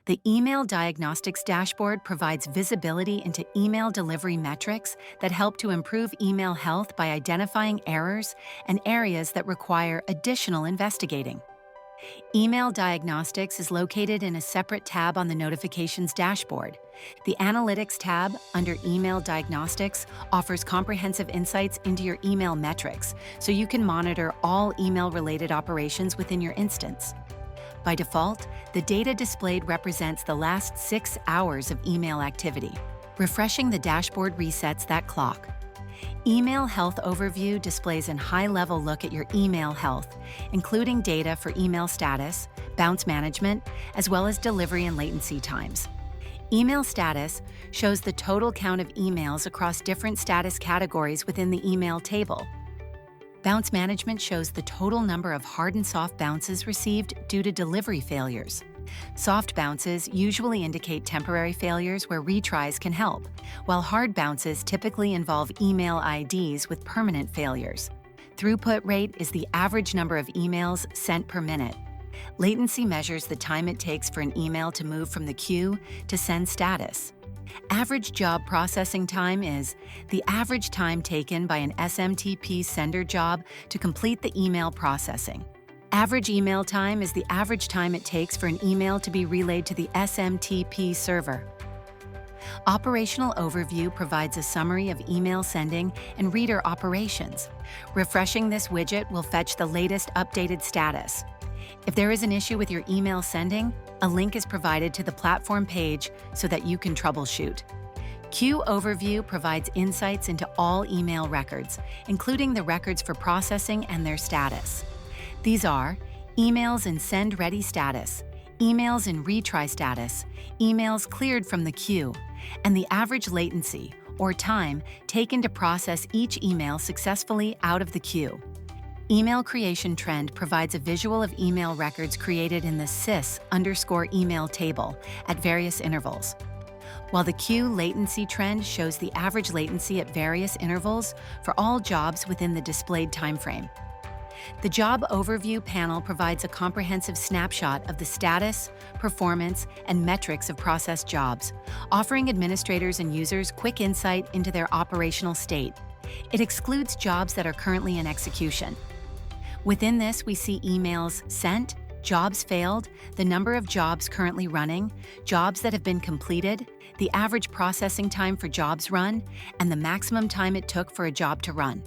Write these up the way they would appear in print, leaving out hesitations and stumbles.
The Email Diagnostics dashboard provides visibility into email delivery metrics that help to improve email health by identifying errors and areas that require additional investigating. Email Diagnostics is located in a separate tab on the Notifications dashboard. The Analytics tab under Email Diagnostics offers comprehensive insights into your email metrics, so you can monitor all email-related operations within your instance. By default, the data displayed represents the last 6 hours of email activity. Refreshing the dashboard resets that clock. Email Health Overview displays a high-level look at your email health, including data for email status, bounce management, as well as delivery and latency times. Email Status shows the total count of emails across different status categories within the email table. Bounce Management shows the total number of hard and soft bounces received due to delivery failures. Soft bounces usually indicate temporary failures where retries can help, while hard bounces typically involve email IDs with permanent failures. Throughput rate is the average number of emails sent per minute. Latency measures the time it takes for an email to move from the queue to send status. Average job processing time is the average time taken by an SMTP sender job to complete the email processing. Average email time is the average time it takes for an email to be relayed to the SMTP server. Operational Overview provides a summary of email sending and reader operations. Refreshing this widget will fetch the latest updated status. If there is an issue with your email sending, a link is provided to the platform page so that you can troubleshoot. Queue Overview provides insights into all email records, including the records for processing and their status. These are emails in send-ready status, emails in retry status, emails cleared from the queue, and the average latency, or time, taken to process each email successfully out of the queue. Email Creation Trend provides a visual of email records created in the sys_email table at various intervals, while the queue latency trend shows the average latency at various intervals for all jobs within the displayed timeframe. The Job Overview panel provides a comprehensive snapshot of the status, performance, and metrics of processed jobs, offering administrators and users quick insight into their operational state. It excludes jobs that are currently in execution. Within this, we see emails sent, jobs failed, the number of jobs currently running, jobs that have been completed, the average processing time for jobs run, and the maximum time it took for a job to run.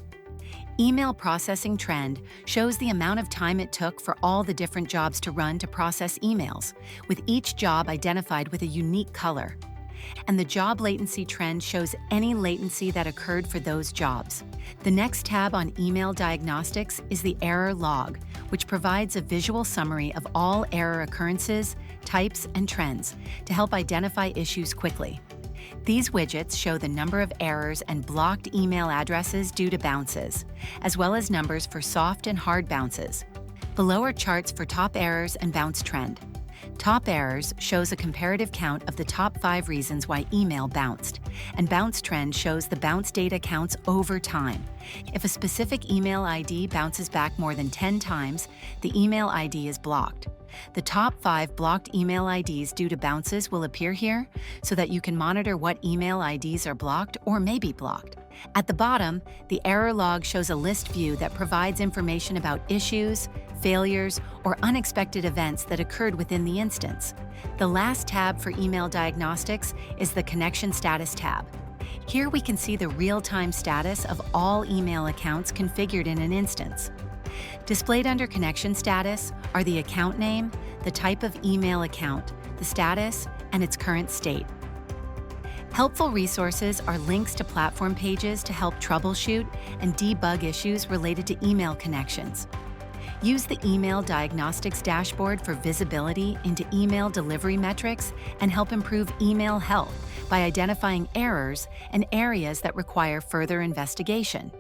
Email Processing Trend shows the amount of time it took for all the different jobs to run to process emails, with each job identified with a unique color. And the Job Latency Trend shows any latency that occurred for those jobs. The next tab on Email Diagnostics is the Error Log, which provides a visual summary of all error occurrences, types, and trends to help identify issues quickly. These widgets show the number of errors and blocked email addresses due to bounces, as well as numbers for soft and hard bounces. Below are charts for top errors and bounce trend. Top errors shows a comparative count of the top 5 reasons why email bounced, and bounce trend shows the bounce data counts over time. If a specific email ID bounces back more than 10 times, the email ID is blocked. The top 5 blocked email IDs due to bounces will appear here so that you can monitor what email IDs are blocked or may be blocked. At the bottom, the error log shows a list view that provides information about issues, failures, or unexpected events that occurred within the instance. The last tab for Email Diagnostics is the Connection Status tab. Here we can see the real-time status of all email accounts configured in an instance. Displayed under Connection Status are the account name, the type of email account, the status, and its current state. Helpful resources are links to platform pages to help troubleshoot and debug issues related to email connections. Use the Email Diagnostics dashboard for visibility into email delivery metrics and help improve email health by identifying errors and areas that require further investigation.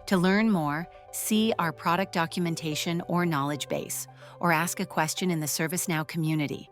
To learn more, see our product documentation or knowledge base, or ask a question in the ServiceNow community.